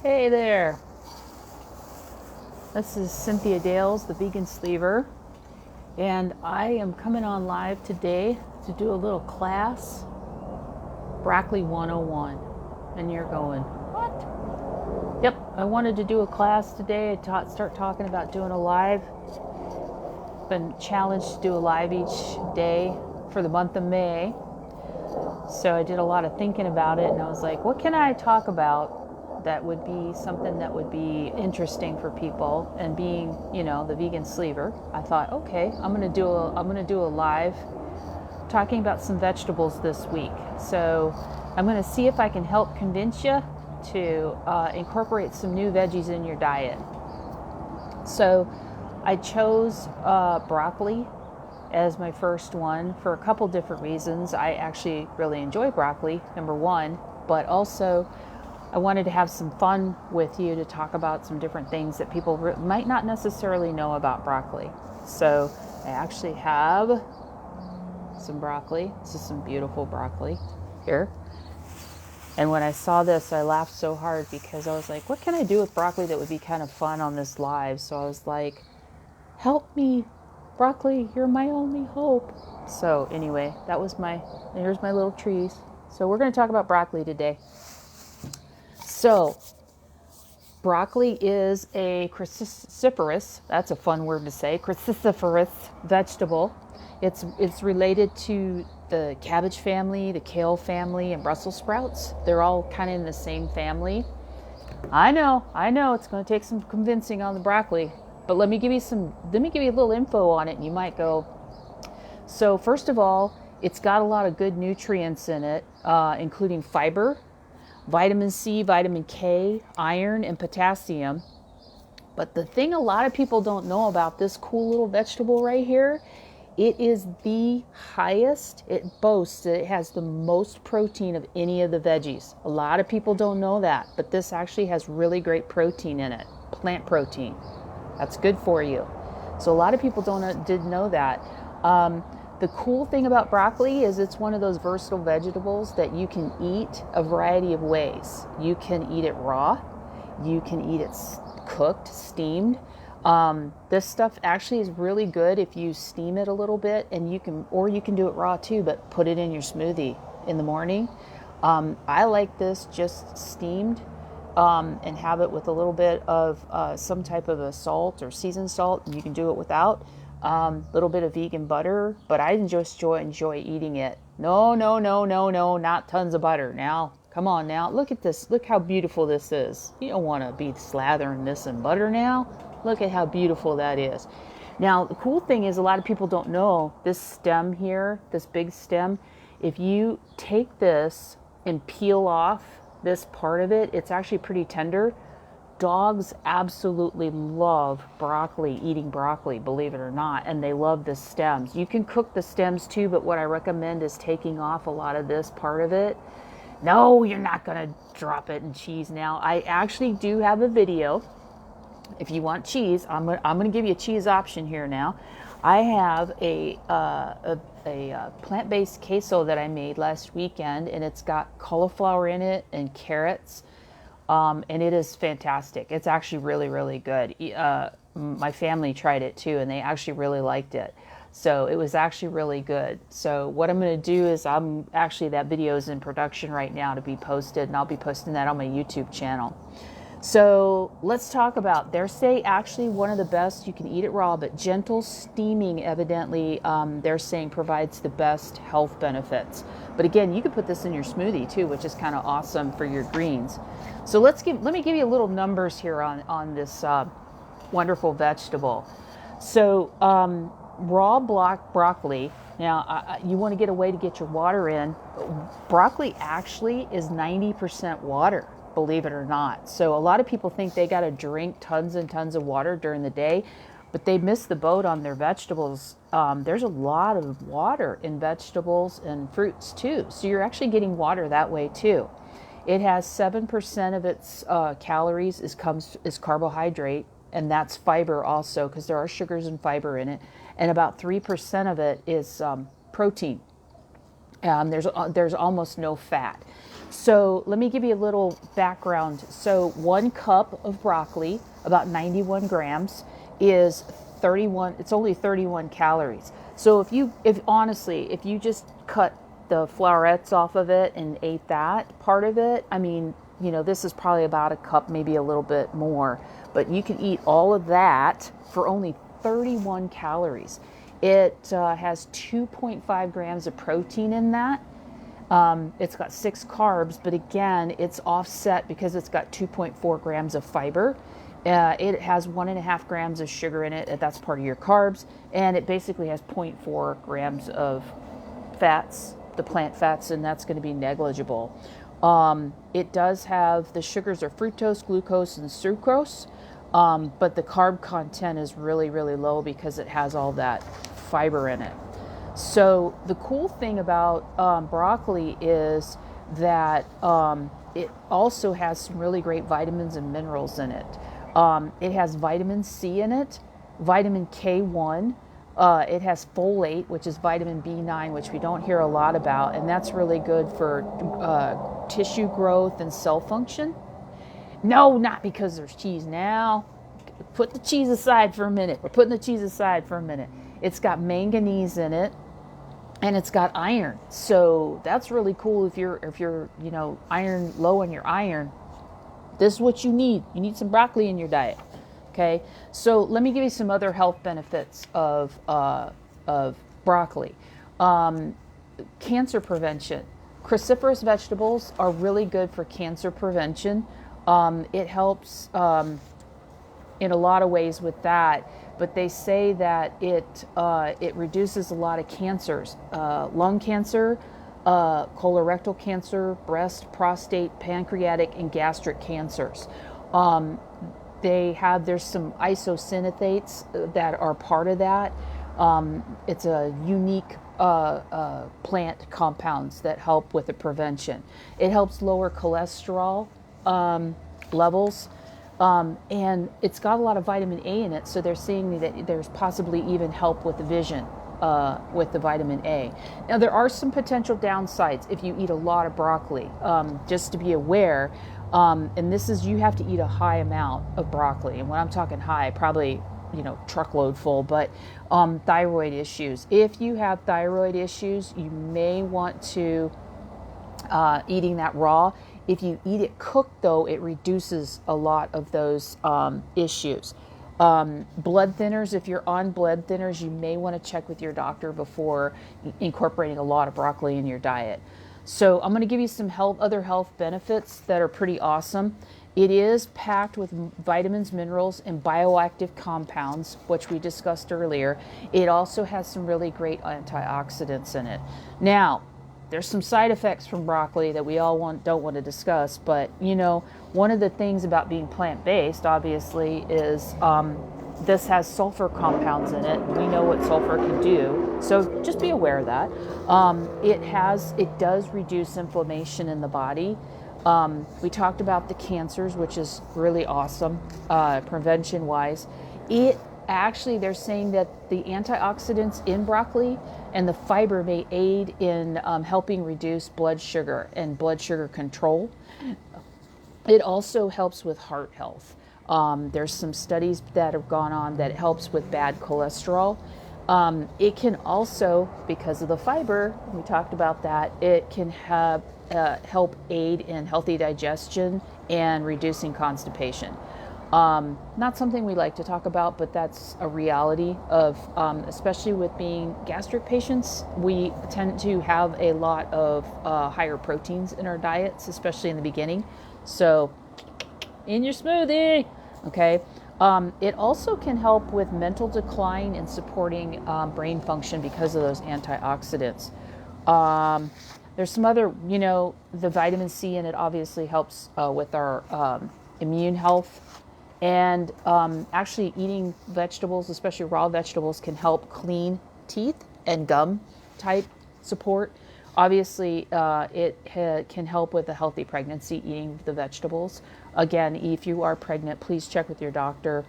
Hey there, this is Cynthia Dales, the vegan sleever, and I am coming on live today to do a little class, Broccoli 101. And you're going, what? Yep, I wanted to do a class today. Start talking about doing a live. Been challenged to do a live each day for the month of May. So I did a lot of thinking about it, and I was like, what can I talk about that would be something that would be interesting for people? And being, the vegan sleever, I thought, okay, I'm gonna do a live talking about some vegetables this week. So I'm gonna see if I can help convince you to incorporate some new veggies in your diet. So I chose broccoli as my first one for a couple different reasons. I actually really enjoy broccoli, number one, but also I wanted to have some fun with you to talk about some different things that people might not necessarily know about broccoli. So I actually have some broccoli. This is some beautiful broccoli here. And when I saw this, I laughed so hard because I was like, what can I do with broccoli that would be kind of fun on this live? So I was like, help me, broccoli, you're my only hope. So anyway, here's my little trees. So we're going to talk about broccoli today. So broccoli is a cruciferous, that's a fun word to say, cruciferous vegetable. It's related to the cabbage family, the kale family, and Brussels sprouts. They're all kind of in the same family. I know, it's going to take some convincing on the broccoli, but let me give you a little info on it, and you might go. So first of all, it's got a lot of good nutrients in it, including fiber, vitamin C, vitamin K, iron, and potassium. But the thing a lot of people don't know about this cool little vegetable right here, it is the highest. It boasts that it has the most protein of any of the veggies. A lot of people don't know that, but this actually has really great protein in it, plant protein. That's good for you. So a lot of people didn't know that. The cool thing about broccoli is it's one of those versatile vegetables that you can eat a variety of ways. You can eat it raw. You can eat it cooked, steamed. This stuff actually is really good if you steam it a little bit, and you can do it raw too, but put it in your smoothie in the morning. I like this just steamed, and have it with a little bit of some type of a salt or seasoned salt. You can do it without. Little bit of vegan butter, but I just enjoy eating it. No, not tons of butter. Now, come on now, look at this. Look how beautiful this is. You don't want to be slathering this in butter now. Look at how beautiful that is. Now, the cool thing is a lot of people don't know this stem here, this big stem. If you take this and peel off this part of it, it's actually pretty tender. Dogs absolutely love broccoli, eating broccoli, believe it or not, and they love the stems. You can cook the stems too, but what I recommend is taking off a lot of this part of it. No, you're not going to drop it in cheese now. I actually do have a video. If you want cheese, I'm going to give you a cheese option here now. I have a plant-based queso that I made last weekend, and it's got cauliflower in it and carrots. And it is fantastic. It's actually really, really good. My family tried it too, and they actually really liked it. So it was actually really good. So what I'm going to do is that video is in production right now to be posted, and I'll be posting that on my YouTube channel. So let's talk about, they're saying actually one of the best, you can eat it raw, but gentle steaming evidently, they're saying provides the best health benefits. But again, you could put this in your smoothie too, which is kind of awesome for your greens. So let me give you a little numbers here on this wonderful vegetable. So raw broccoli, now you want to get a way to get your water in. Broccoli actually is 90% water, believe it or not. So a lot of people think they got to drink tons and tons of water during the day, but they miss the boat on their vegetables. There's a lot of water in vegetables and fruits too. So you're actually getting water that way too. It has 7% of its calories is carbohydrate, and that's fiber also, because there are sugars and fiber in it. And about 3% of it is protein. There's almost no fat. So let me give you a little background. So 1 cup of broccoli, about 91 grams, is 31. It's only 31 calories. So if honestly, if you just cut the florets off of it and ate that part of it, I mean, this is probably about a cup, maybe a little bit more. But you can eat all of that for only 31 calories. It has 2.5 grams of protein in that. It's got 6 carbs, but again, it's offset because it's got 2.4 grams of fiber. It has 1.5 grams of sugar in it. That's part of your carbs. And it basically has 0.4 grams of fats, the plant fats, and that's going to be negligible. It does have, the sugars are fructose, glucose, and sucrose. But the carb content is really, really low because it has all that fiber in it. So the cool thing about broccoli is that it also has some really great vitamins and minerals in it. It has vitamin C in it, vitamin K1. It has folate, which is vitamin B9, which we don't hear a lot about, and that's really good for tissue growth and cell function. No, not because there's cheese now. Put the cheese aside for a minute. We're putting the cheese aside for a minute. It's got manganese in it, and it's got iron. So that's really cool if you're iron low on your iron. This is what you need. You need some broccoli in your diet. Okay. So let me give you some other health benefits of broccoli. Cancer prevention. Cruciferous vegetables are really good for cancer prevention. It helps in a lot of ways with that, but they say that it reduces a lot of cancers, lung cancer, colorectal cancer, breast, prostate, pancreatic, and gastric cancers. There's some isoscyanates that are part of that. It's a unique plant compounds that help with the prevention. It helps lower cholesterol levels, and it's got a lot of vitamin A in it, so they're saying that there's possibly even help with the vision with the vitamin A. Now there are some potential downsides if you eat a lot of broccoli, just to be aware, and this is, you have to eat a high amount of broccoli, and when I'm talking high, probably truckload full, but thyroid issues. If you have thyroid issues, you may want to eating that raw. If you eat it cooked, though, it reduces a lot of those issues. Blood thinners, if you're on blood thinners, you may want to check with your doctor before incorporating a lot of broccoli in your diet. So I'm going to give you some other health benefits that are pretty awesome. It is packed with vitamins, minerals, and bioactive compounds, which we discussed earlier. It also has some really great antioxidants in it. Now, there's some side effects from broccoli that we all don't want to discuss, but one of the things about being plant-based, obviously, is this has sulfur compounds in it. We know what sulfur can do, so just be aware of that. It does reduce inflammation in the body. We talked about the cancers, which is really awesome, prevention-wise. They're saying that the antioxidants in broccoli and the fiber may aid in helping reduce blood sugar and blood sugar control. It also helps with heart health. There's some studies that have gone on that helps with bad cholesterol. It can also, because of the fiber, we talked about that, it can help aid in healthy digestion and reducing constipation. Not something we like to talk about, but that's a reality of, especially with being gastric patients, we tend to have a lot of higher proteins in our diets, especially in the beginning. So, in your smoothie, okay? It also can help with mental decline and supporting brain function because of those antioxidants. There's some other, the vitamin C in it obviously helps with our immune health. And actually eating vegetables, especially raw vegetables, can help clean teeth and gum type support. Obviously, it can help with a healthy pregnancy, eating the vegetables. Again, if you are pregnant, please check with your doctor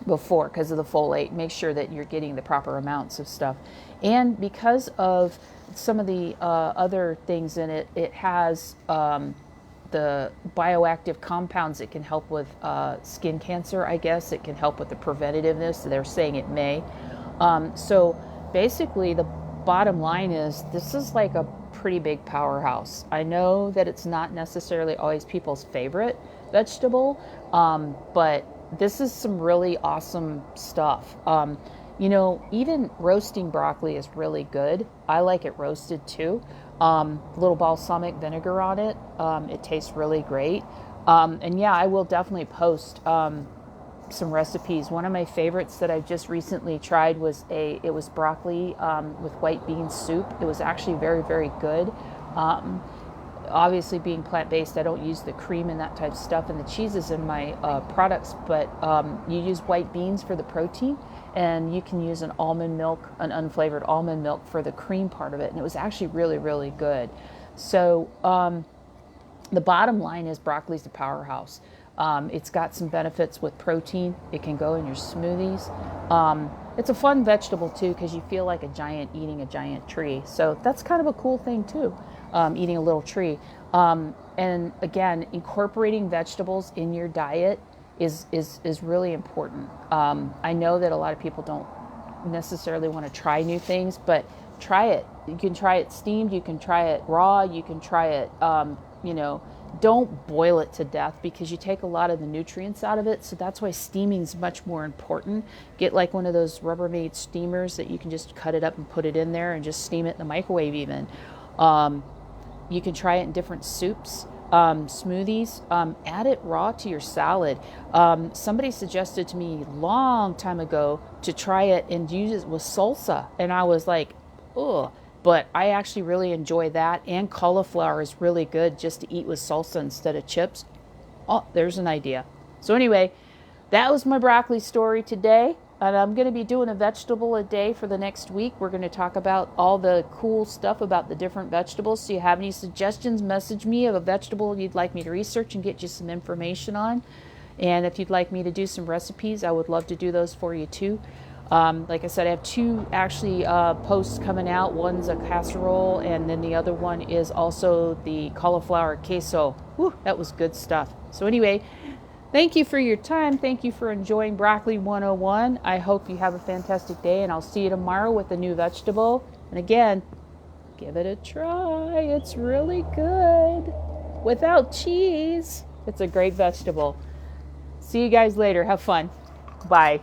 before, because of the folate. Make sure that you're getting the proper amounts of stuff. And because of some of the other things in it, it has the bioactive compounds that can help with skin cancer, I guess. It can help with the preventativeness. They're saying it may. So basically, the bottom line is this is like a pretty big powerhouse. I know that it's not necessarily always people's favorite vegetable, but this is some really awesome stuff. You know, even roasting broccoli is really good. I like it roasted too. A little balsamic vinegar on it. It tastes really great. And yeah, I will definitely post some recipes. One of my favorites that I just recently tried was it was broccoli with white bean soup. It was actually very, very good. Obviously, being plant-based, I don't use the cream and that type of stuff and the cheeses in my products, but you use white beans for the protein, and you can use an almond milk, an unflavored almond milk for the cream part of it, and it was actually really, really good. So the bottom line is broccoli's the powerhouse. It's got some benefits with protein. It can go in your smoothies. It's a fun vegetable too, because you feel like a giant eating a giant tree. So that's kind of a cool thing too, eating a little tree. And again, incorporating vegetables in your diet is really important. I know that a lot of people don't necessarily want to try new things, but try it. You can try it steamed, you can try it raw, you can try it, you know, don't boil it to death because you take a lot of the nutrients out of it. So that's why steaming is much more important. Get like one of those Rubbermaid steamers that you can just cut it up and put it in there and just steam it in the microwave even. You can try it in different soups, smoothies. Add it raw to your salad. Somebody suggested to me a long time ago to try it and use it with salsa. And I was like, ugh. But I actually really enjoy that, and cauliflower is really good just to eat with salsa instead of chips. Oh, there's an idea. So anyway, that was my broccoli story today, and I'm going to be doing a vegetable a day for the next week. We're going to talk about all the cool stuff about the different vegetables. So you have any suggestions, message me of a vegetable you'd like me to research and get you some information on. And if you'd like me to do some recipes, I would love to do those for you too. Like I said, I have two actually posts coming out. One's a casserole, and then the other one is also the cauliflower queso. Whew, that was good stuff. So anyway, thank you for your time. Thank you for enjoying Broccoli 101. I hope you have a fantastic day, and I'll see you tomorrow with a new vegetable. And again, give it a try. It's really good. Without cheese, it's a great vegetable. See you guys later. Have fun. Bye.